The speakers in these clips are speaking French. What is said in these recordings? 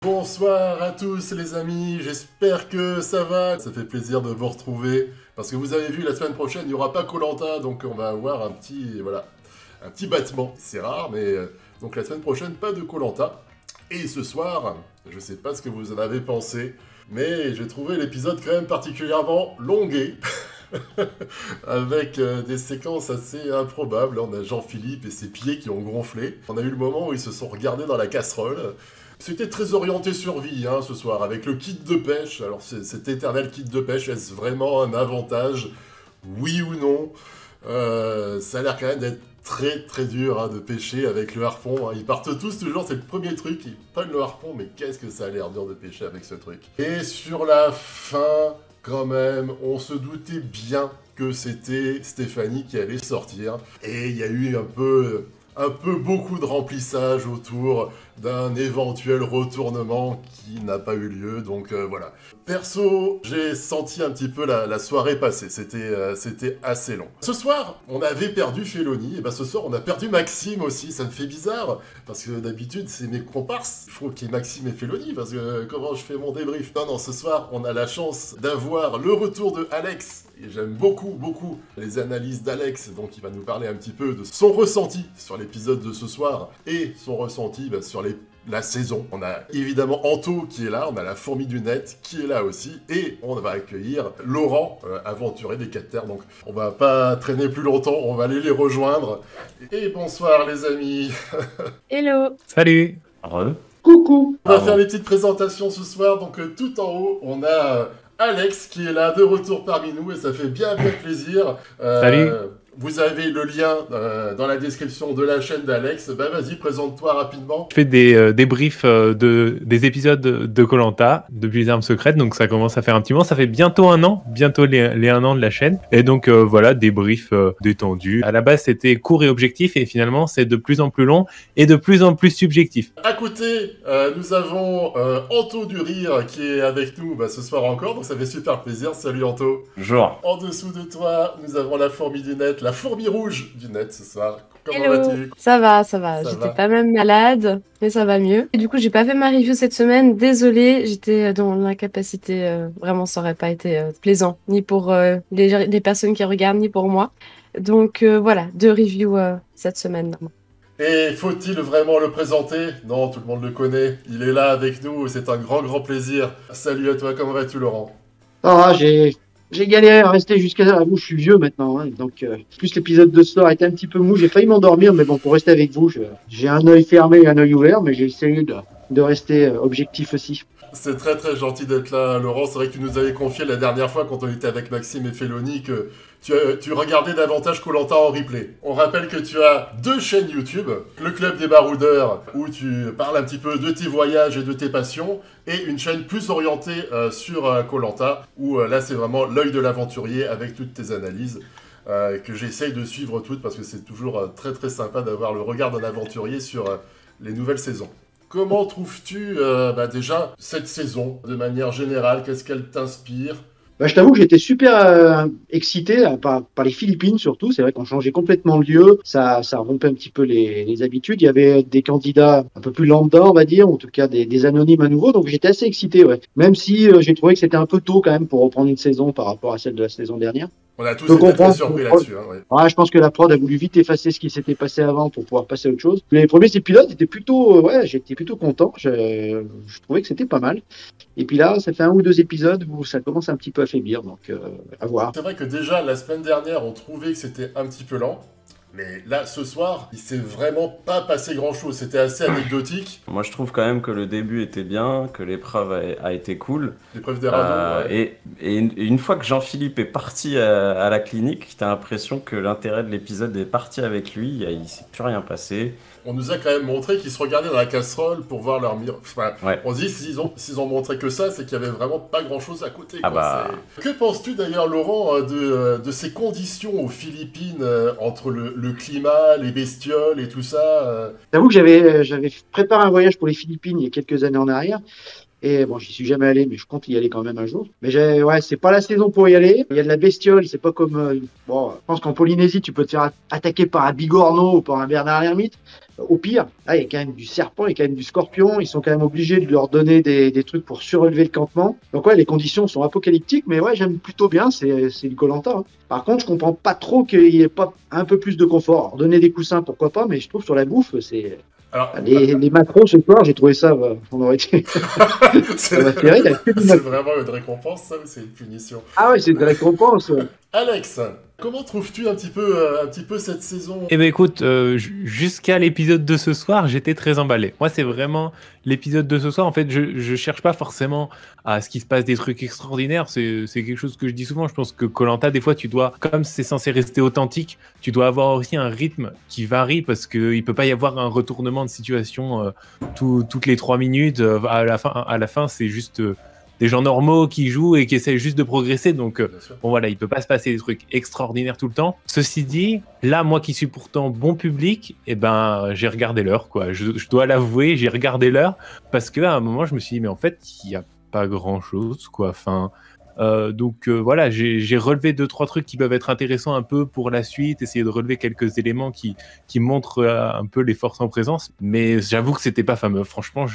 Bonsoir à tous les amis, j'espère que ça va. Ça fait plaisir de vous retrouver parce que vous avez vu la semaine prochaine il n'y aura pas koh, donc on va avoir un petit battement. C'est rare mais donc la semaine prochaine pas de koh. Et ce soir, je sais pas ce que vous en avez pensé, mais j'ai trouvé l'épisode quand même particulièrement longué. Avec des séquences assez improbables. On a Jean-Philippe et ses pieds qui ont gonflé. On a eu le moment où ils se sont regardés dans la casserole. C'était très orienté survie ce soir, avec le kit de pêche. Alors cet éternel kit de pêche, est-ce vraiment un avantage? Oui ou non? Ça a l'air quand même d'être très très dur de pêcher avec le harpon. Ils partent tous toujours, c'est le premier truc, ils prennent le harpon, mais qu'est-ce que ça a l'air dur de pêcher avec ce truc. Et sur la fin, quand même, on se doutait bien que c'était Stéphanie qui allait sortir. Et il y a eu un peu beaucoup de remplissage autour d'un éventuel retournement qui n'a pas eu lieu, donc voilà. Perso, j'ai senti un petit peu la soirée passer, c'était assez long. Ce soir, on avait perdu Féloni, et ben ce soir on a perdu Maxime aussi, ça me fait bizarre, parce que d'habitude c'est mes comparses, il faut qu'il y ait Maxime et Féloni, parce que comment je fais mon débrief? Non, ce soir on a la chance d'avoir le retour de Alex, et j'aime beaucoup les analyses d'Alex, donc il va nous parler un petit peu de son ressenti sur l'épisode de ce soir, et son ressenti sur la saison. On a évidemment Anto qui est là, on a la fourmi du net qui est là aussi, et on va accueillir Laurent, aventurier des 4 terres. Donc on va pas traîner plus longtemps, on va aller les rejoindre. Et bonsoir les amis. Hello. Salut. Coucou. On va faire les petites présentations ce soir, donc tout en haut on a Alex qui est là de retour parmi nous, et ça fait bien plaisir. Salut. Vous avez le lien dans la description de la chaîne d'Alex. Bah vas-y, présente-toi rapidement. Je fais des débriefs des épisodes de koh depuis les armes secrètes, donc ça commence à faire un petit moment. Ça fait bientôt 1 an, bientôt les 1 an de la chaîne. Et donc voilà, débriefs détendus. À la base, c'était court et objectif, et finalement, c'est de plus en plus long et de plus en plus subjectif. À côté, nous avons Anto du Rire qui est avec nous ce soir encore, donc ça fait super plaisir. Salut Anto. Bonjour. En dessous de toi, nous avons la fourmi du net, la fourmi rouge du net ce soir. Comment Hello. vas-tu? Ça va. Ça J'étais va. pas même malade, mais ça va mieux. Et du coup, j'ai pas fait ma review cette semaine. Désolée, j'étais dans l'incapacité. Vraiment, ça aurait pas été plaisant, ni pour les personnes qui regardent, ni pour moi. Donc voilà, 2 reviews cette semaine. Et faut-il vraiment le présenter? Non, tout le monde le connaît. Il est là avec nous, c'est un grand plaisir. Salut à toi, comment vas-tu Laurent? Ah, j'ai galéré à rester jusqu'à vous, je suis vieux maintenant, donc plus l'épisode de ce soir était un petit peu mou, j'ai failli m'endormir, mais bon, pour rester avec vous, j'ai un œil fermé et un œil ouvert, mais j'ai essayé de rester objectif aussi. C'est très gentil d'être là, Laurent. C'est vrai que tu nous avais confié la dernière fois quand on était avec Maxime et Féloni que tu regardais davantage koh en replay. On rappelle que tu as 2 chaînes YouTube, le Club des Baroudeurs, où tu parles un petit peu de tes voyages et de tes passions, et une chaîne plus orientée sur koh, où là c'est vraiment l'œil de l'aventurier avec toutes tes analyses. Que j'essaye de suivre toutes parce que c'est toujours très sympa d'avoir le regard d'un aventurier sur les nouvelles saisons. Comment trouves-tu déjà cette saison de manière générale? Qu'est-ce qu'elle t'inspire? Je t'avoue que j'étais super excité par les Philippines surtout. C'est vrai qu'on changeait complètement le lieu. Ça rompait un petit peu les habitudes. Il y avait des candidats un peu plus lambda, on va dire, en tout cas des anonymes à nouveau. Donc j'étais assez excité, ouais. Même si j'ai trouvé que c'était un peu tôt quand même pour reprendre une saison par rapport à celle de la saison dernière. On a tous été très surpris là-dessus. Ouais. Ouais, je pense que la prod a voulu vite effacer ce qui s'était passé avant pour pouvoir passer à autre chose. Les premiers épisodes étaient plutôt, j'étais plutôt content. Je trouvais que c'était pas mal. Et puis là, ça fait 1 ou 2 épisodes où ça commence un petit peu à faiblir, donc à voir. C'est vrai que déjà la semaine dernière, on trouvait que c'était un petit peu lent. Mais là, ce soir, il s'est vraiment pas passé grand-chose. C'était assez anecdotique. Moi, je trouve quand même que le début était bien, que l'épreuve a été cool. L'épreuve des radeaux, ouais. Et une fois que Jean-Philippe est parti à la clinique, t'as l'impression que l'intérêt de l'épisode est parti avec lui. Il s'est plus rien passé. On nous a quand même montré qu'ils se regardaient dans la casserole pour voir leur miroir. Enfin, Ouais. on se dit, s'ils ont montré que ça, c'est qu'il y avait vraiment pas grand-chose à côté. Ah quoi. bah. Que penses-tu d'ailleurs, Laurent, de ces conditions aux Philippines, entre le climat, les bestioles et tout ça J'avoue que j'avais préparé un voyage pour les Philippines il y a quelques années en arrière. Et bon, j'y suis jamais allé, mais je compte y aller quand même un jour. Mais ouais, c'est pas la saison pour y aller. Il y a de la bestiole, c'est pas comme, bon, je pense qu'en Polynésie, tu peux te faire attaquer par un bigorneau ou par un Bernard l'ermite. Au pire, là, il y a quand même du serpent, il y a quand même du scorpion. Ils sont quand même obligés de leur donner des trucs pour surélever le campement. Donc ouais, les conditions sont apocalyptiques, mais ouais, j'aime plutôt bien. C'est du koh. Par contre, je comprends pas trop qu'il y ait pas un peu plus de confort. Alors, donner des coussins, pourquoi pas, mais je trouve sur la bouffe, c'est Alors, les macros ce soir, j'ai trouvé ça, on aurait été. c'est Ça m'a fait rire, il y a que du c'est macro. vraiment une récompense, ça, ou c'est une punition? Ah ouais, c'est de la récompense. Ouais. Alex, comment trouves-tu un petit peu cette saison? Eh ben écoute, jusqu'à l'épisode de ce soir, j'étais très emballé. Moi, c'est vraiment l'épisode de ce soir. En fait, je cherche pas forcément à ce qu'il se passe des trucs extraordinaires. C'est quelque chose que je dis souvent. Je pense que koh, des fois, tu dois, comme c'est censé rester authentique, tu dois avoir aussi un rythme qui varie parce qu'il peut pas y avoir un retournement de situation toutes les 3 minutes. À la fin, c'est juste des gens normaux qui jouent et qui essayent juste de progresser. Donc, Bien sûr. bon voilà, il peut pas se passer des trucs extraordinaires tout le temps. Ceci dit, là, moi qui suis pourtant bon public, eh ben, j'ai regardé l'heure, quoi. Je dois l'avouer, j'ai regardé l'heure parce qu'à un moment, je me suis dit, mais en fait, il n'y a pas grand-chose, quoi. Enfin, donc voilà, j'ai relevé 2-3 trucs qui peuvent être intéressants un peu pour la suite, essayer de relever quelques éléments qui montrent un peu les forces en présence. Mais j'avoue que c'était pas fameux. Franchement,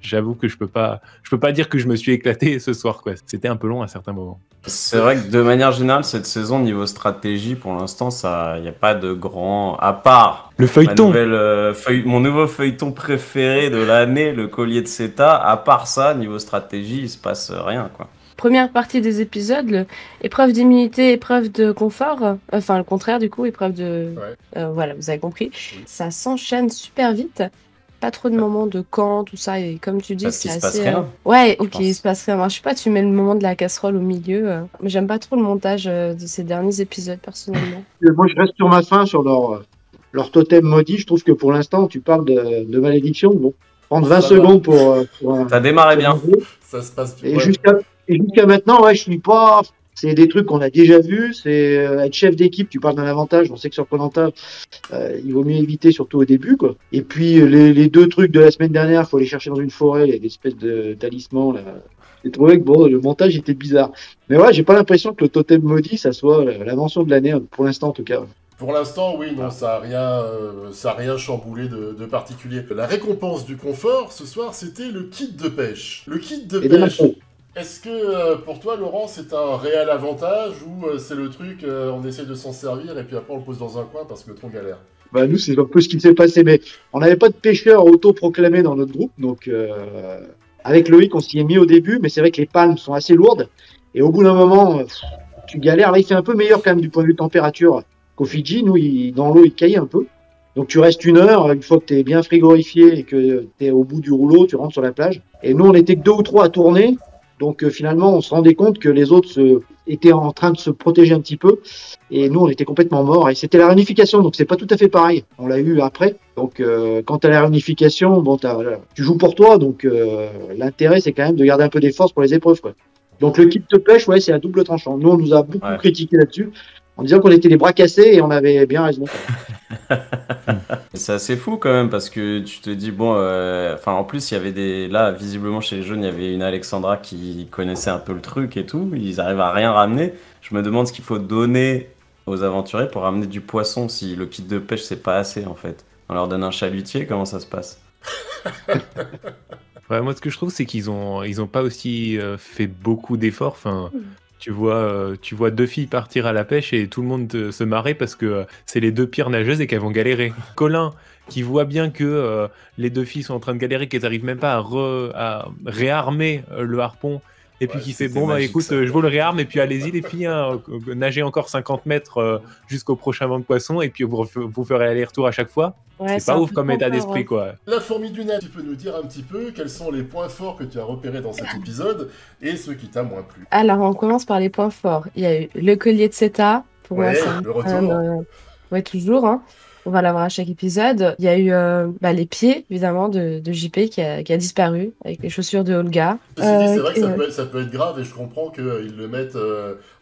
j'avoue que je peux pas dire que je me suis éclaté ce soir, quoi. C'était un peu long à certains moments. C'est vrai que de manière générale, cette saison, niveau stratégie, pour l'instant, il n'y a pas de grand. À part Le feuilleton. mon nouveau feuilleton préféré de l'année, le collier de Seta, à part ça, niveau stratégie, il se passe rien, quoi. Première partie des épisodes, épreuve d'immunité, épreuve de confort, enfin le contraire du coup, épreuve de... Ouais. Voilà, vous avez compris. Oui. Ça s'enchaîne super vite. Pas trop de moments de camp, tout ça, et comme tu dis, Parce c'est qu'il se assez... passe rien. Ouais, ok, pense. il se passe rien. Moi, je sais pas, tu mets le moment de la casserole au milieu. Mais j'aime pas trop le montage de ces derniers épisodes, personnellement. Moi, je reste sur ma fin, sur leur totem maudit. Je trouve que pour l'instant, tu parles de malédiction. Bon, prendre 20 Ça va. secondes pour T'as démarré bien. Ça se passe. Et Ouais. jusqu'à maintenant, ouais, je suis pas. C'est des trucs qu'on a déjà vus. C'est être chef d'équipe. Tu parles d'un avantage. On sait que sur koh, il vaut mieux éviter, surtout au début, quoi. Et puis les 2 trucs de la semaine dernière, faut aller chercher dans une forêt, les espèces de talismans là. J'ai trouvé que bon, le montage était bizarre. Mais ouais, j'ai pas l'impression que le totem maudit, ça soit l'invention de l'année, pour l'instant en tout cas. Pour l'instant, oui, non, ça a rien chamboulé de particulier. La récompense du confort, ce soir, c'était le kit de pêche. Le kit de Et des pêche, macros. est-ce que pour toi, Laurent, c'est un réel avantage ou c'est le truc, on essaie de s'en servir et puis après on le pose dans un coin parce que trop galère? Bah, nous, c'est un peu ce qui s'est passé, mais on n'avait pas de pêcheur autoproclamé dans notre groupe, donc avec Loïc, on s'y est mis au début, mais c'est vrai que les palmes sont assez lourdes, et au bout d'un moment, tu galères. Là, il fait un peu meilleur quand même du point de vue température qu'au Fidji. Nous, dans l'eau, il caille un peu. Donc tu restes 1 heure, une fois que tu es bien frigorifié et que tu es au bout du rouleau, tu rentres sur la plage. Et nous, on était que 2 ou 3 à tourner. Donc finalement, on se rendait compte que les autres étaient en train de se protéger un petit peu. Et nous, on était complètement morts. Et c'était la réunification, donc c'est pas tout à fait pareil. On l'a eu après. Donc quand tu as la réunification, bon, tu joues pour toi. Donc l'intérêt, c'est quand même de garder un peu des forces pour les épreuves, quoi. Donc le kit de pêche, ouais, c'est à double tranchant. Nous, on nous a beaucoup critiqué là-dessus, en disant qu'on était les bras cassés, et on avait bien raison. C'est assez fou quand même parce que tu te dis bon, en plus il y avait là visiblement chez les jeunes il y avait une Alexandra qui connaissait un peu le truc et tout, ils arrivent à rien ramener. Je me demande ce qu'il faut donner aux aventuriers pour ramener du poisson si le kit de pêche c'est pas assez en fait. On leur donne un chalutier, comment ça se passe? Ouais, moi, ce que je trouve, c'est qu'ils ont pas aussi fait beaucoup d'efforts. Enfin, tu vois 2 filles partir à la pêche et tout le monde se marrer parce que c'est les 2 pires nageuses et qu'elles vont galérer. Colin, qui voit bien que les 2 filles sont en train de galérer, qu'elles n'arrivent même pas à réarmer le harpon. Et puis qui fait bon, bah écoute, je vous le réarme et puis allez-y les filles, hein, nagez encore 50 mètres jusqu'au prochain banc de poisson et puis vous ferez aller-retour à chaque fois. Ouais, c'est pas ouf comme état d'esprit, quoi. La fourmi du net, tu peux nous dire un petit peu quels sont les points forts que tu as repérés dans cet épisode et ceux qui t'a moins plu? Alors, on commence par les points forts. Il y a eu le collier de Seta. Pour moi, c'est le retour. ouais, toujours. Hein. On va l'avoir à chaque épisode. Il y a eu les pieds, évidemment, de JP qui a disparu avec les chaussures de Olga. Ceci dit, c'est vrai que ça peut être grave et je comprends qu'ils le mettent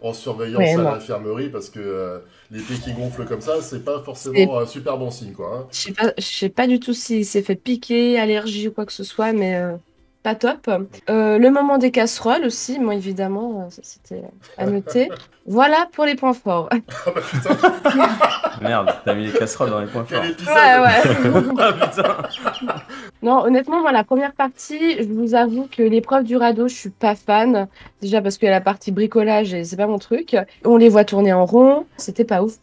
en surveillance à l'infirmerie parce que les pieds qui gonflent comme ça, c'est pas forcément un super bon signe, quoi. Hein. Je sais pas du tout s'il s'est fait piquer, allergie ou quoi que ce soit, mais pas top. Le moment des casseroles aussi, bon, évidemment, ça c'était à noter. Voilà pour les points forts. Ah bah putain, Merde, t'as mis les casseroles dans les points forts. quel épisode! Ouais. Ah putain. Non, honnêtement, moi, la première partie, je vous avoue que l'épreuve du radeau, je suis pas fan. Déjà parce qu'il y a la partie bricolage et c'est pas mon truc. On les voit tourner en rond. C'était pas ouf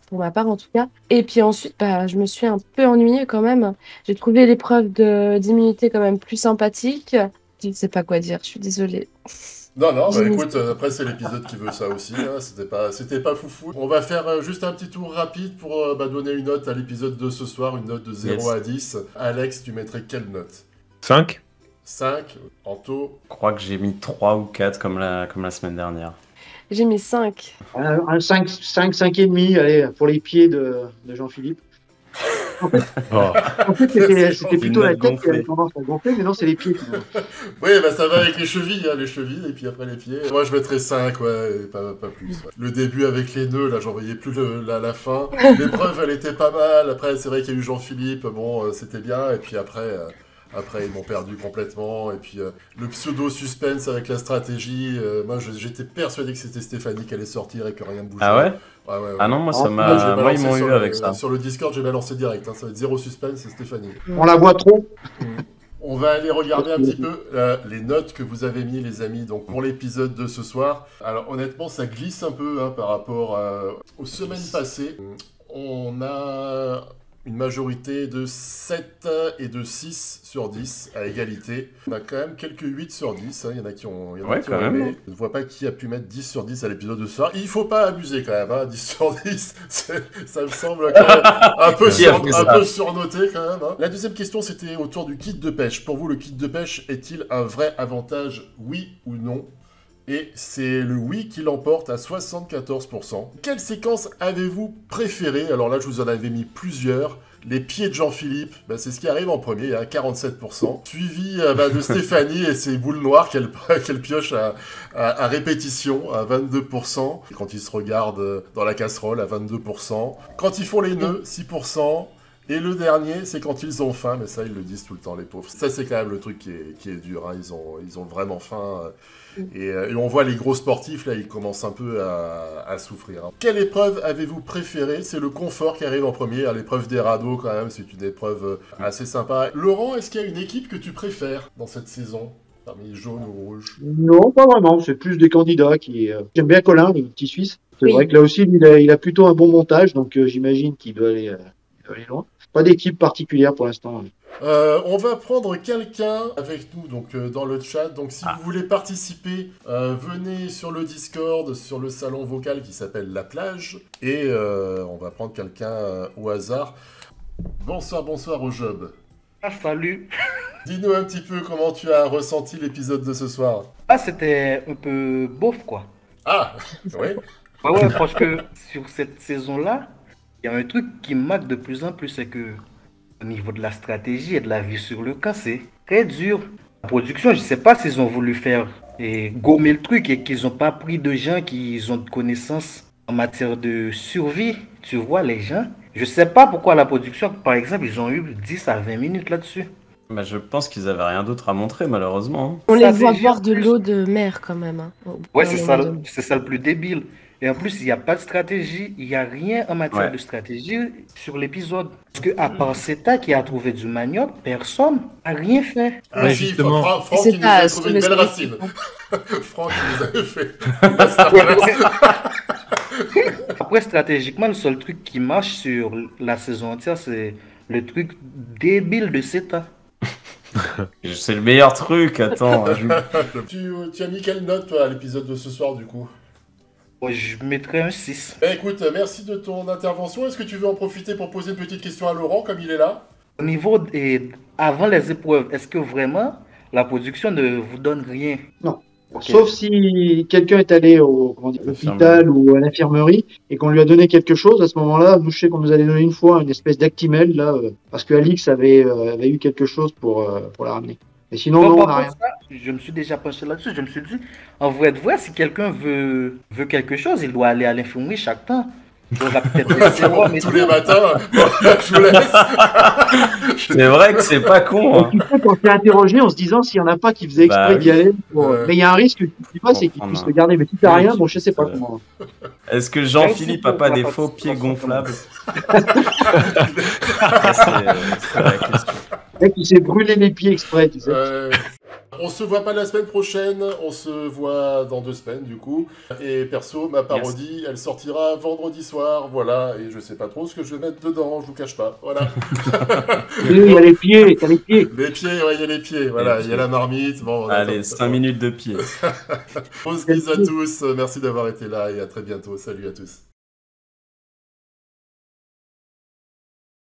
pour ma part, en tout cas. Et puis ensuite, bah, je me suis un peu ennuyée quand même. J'ai trouvé l'épreuve d'immunité quand même plus sympathique. Je ne sais pas quoi dire, je suis désolée. Non, non, bah J'ai mis- écoute, après c'est l'épisode qui veut ça aussi, hein, c'était pas foufou. On va faire juste un petit tour rapide pour donner une note à l'épisode de ce soir, une note de 0 Yes. à 10. Alex, tu mettrais quelle note? 5. 5, Anto, Je crois que j'ai mis 3 ou 4 comme la semaine dernière. J'ai mis 5. Un 5,5, allez, pour les pieds de Jean-Philippe. Oh. En fait, c'était plutôt la note tête qui avait gonflée. tendance à gonfler, mais non, c'est les pieds. oui, bah ça va avec les chevilles, et puis après les pieds. Moi je mettrais 5, ouais, et pas plus. Ouais. Le début avec les nœuds, là j'en voyais plus la fin. L'épreuve elle était pas mal, après c'est vrai qu'il y a eu Jean-Philippe, bon c'était bien, et puis après ils m'ont perdu complètement, et puis le pseudo-suspense avec la stratégie, moi j'étais persuadé que c'était Stéphanie qui allait sortir et que rien ne bougeait. Ah ouais? Ouais, ouais, ouais. Ah non, moi ça J'ai m'a. Moi balancé ils m'ont sur eu le- avec ça. Sur le Discord, j'ai balancé direct, hein, ça va être 0 suspense, c'est Stéphanie. On la voit trop. On va aller regarder un petit peu les notes que vous avez mis, les amis, donc pour l'épisode de ce soir. Alors honnêtement, ça glisse un peu par rapport aux semaines passées. On a une majorité de 7 et de 6 sur 10 à égalité. On a quand même quelques 8 sur 10, hein. Il y en a qui ont, Ouais, quand même. aimé. Je ne vois pas qui a pu mettre 10 sur 10 à l'épisode de ce soir. Il faut pas abuser quand même, hein, 10 sur 10, ça me semble quand même un peu, Qui a fait ça? un peu surnoté quand même. Hein. La deuxième question, c'était autour du kit de pêche. Pour vous, le kit de pêche est-il un vrai avantage, oui ou non? Et c'est le oui qui l'emporte à 74%. Quelle séquence avez-vous préférée? Alors là, je vous en avais mis plusieurs. Les pieds de Jean-Philippe, c'est ce qui arrive en premier, à 47%. Suivi de Stéphanie et ses boules noires qu'elle pioche à répétition, à 22%. Quand ils se regardent dans la casserole, à 22%. Quand ils font les nœuds, 6%. Et le dernier, c'est quand ils ont faim, mais ça, ils le disent tout le temps, les pauvres. Ça, c'est quand même le truc qui est dur. Hein. Ils ont vraiment faim. Et on voit les gros sportifs, là, ils commencent un peu à souffrir. Hein. Quelle épreuve avez-vous préférée? C'est le confort qui arrive en premier. Hein, l'épreuve des radeaux, quand même, c'est une épreuve assez sympa. Laurent, est-ce qu'il y a une équipe que tu préfères dans cette saison? Parmi jaune ou rouge? Non, pas vraiment. C'est plus des candidats qui. J'aime bien Colin, le petit Suisse. C'est Oui. vrai que là aussi, il a plutôt un bon montage, donc j'imagine qu'il doit aller loin. Pas d'équipe particulière pour l'instant. On va prendre quelqu'un avec nous donc dans le chat. Donc si vous voulez participer, venez sur le Discord, sur le salon vocal qui s'appelle La Plage. Et on va prendre quelqu'un au hasard. Bonsoir au job. Ah, salut. Dis-nous un petit peu comment tu as ressenti l'épisode de ce soir. Ah, c'était un peu bof, quoi. Ah, oui. Ouais, parce que sur cette saison-là, il y a un truc qui me marque de plus en plus, c'est que au niveau de la stratégie et de la vie sur le camp, c'est très dur. La production, je sais pas s'ils ont voulu faire gommer le truc et qu'ils n'ont pas pris de gens qui ont de connaissances en matière de survie. Tu vois, les gens, je sais pas pourquoi la production, par exemple, ils ont eu 10 à 20 minutes là-dessus. Bah, je pense qu'ils avaient rien d'autre à montrer, malheureusement. On les voit Stratégie, boire en de plus. l'eau de mer quand même. Hein, Ouais, c'est ça le plus débile. Et en plus, il n'y a pas de stratégie, il n'y a rien en matière Ouais. de stratégie sur l'épisode. Parce que à part Seta qui a trouvé du manioc, personne n'a rien fait. Ah, Ouais, si, justement. Franck C'est qui nous pas a trouvé une belle racine. Franck qui nous avait fait. une masterclass. Après, stratégiquement, le seul truc qui marche sur la saison entière, c'est le truc débile de Seta. C'est le meilleur truc, attends. Tu as mis quelle note toi à l'épisode de ce soir du coup? Moi, je mettrais un 6. Écoute, merci de ton intervention. Est-ce que tu veux en profiter pour poser une petite question à Laurent comme il est là? Au niveau avant les épreuves, est-ce que vraiment la production ne vous donne rien? Ok. Sauf si quelqu'un est allé au l'hôpital ou à l'infirmerie et qu'on lui a donné quelque chose, à ce moment-là, nous, je sais qu'on nous avait donné une fois une espèce d'Actimel, là, parce que Alix avait eu quelque chose pour la ramener. Mais sinon, non, on n'a rien. Ça, je me suis déjà penché là-dessus. Je me suis dit, en vrai de vrai, si quelqu'un veut quelque chose, il doit aller à l'infirmerie chaque temps. On va peut-être laisser voir, mais Tous les matins, je vous laisse. C'est vrai que c'est pas con. Et Hein. tu sais, on s'est interrogé en se disant s'il y en a pas qui faisaient exprès Bah d'y aller. Ouais. Mais il y a un risque que tu ne dis pas, c'est qu'ils puissent le garder. Mais si t'as rien, bon, je sais pas comment. Est-ce que Jean-Philippe a pas des faux pieds gonflables? C'est la question. Le mec, il s'est brûlé les pieds exprès, tu sais. On se voit pas la semaine prochaine, on se voit dans 2 semaines du coup. Et perso, ma parodie, elle sortira vendredi soir, voilà. Et je sais pas trop ce que je vais mettre dedans, je vous cache pas, voilà. Il y a les pieds, t'as les pieds. Les pieds, ouais, il y a les pieds, voilà, il y a la marmite. Bon, Allez, 5 minutes de pied. Grosse bise à tous, merci d'avoir été là et à très bientôt. Salut à tous.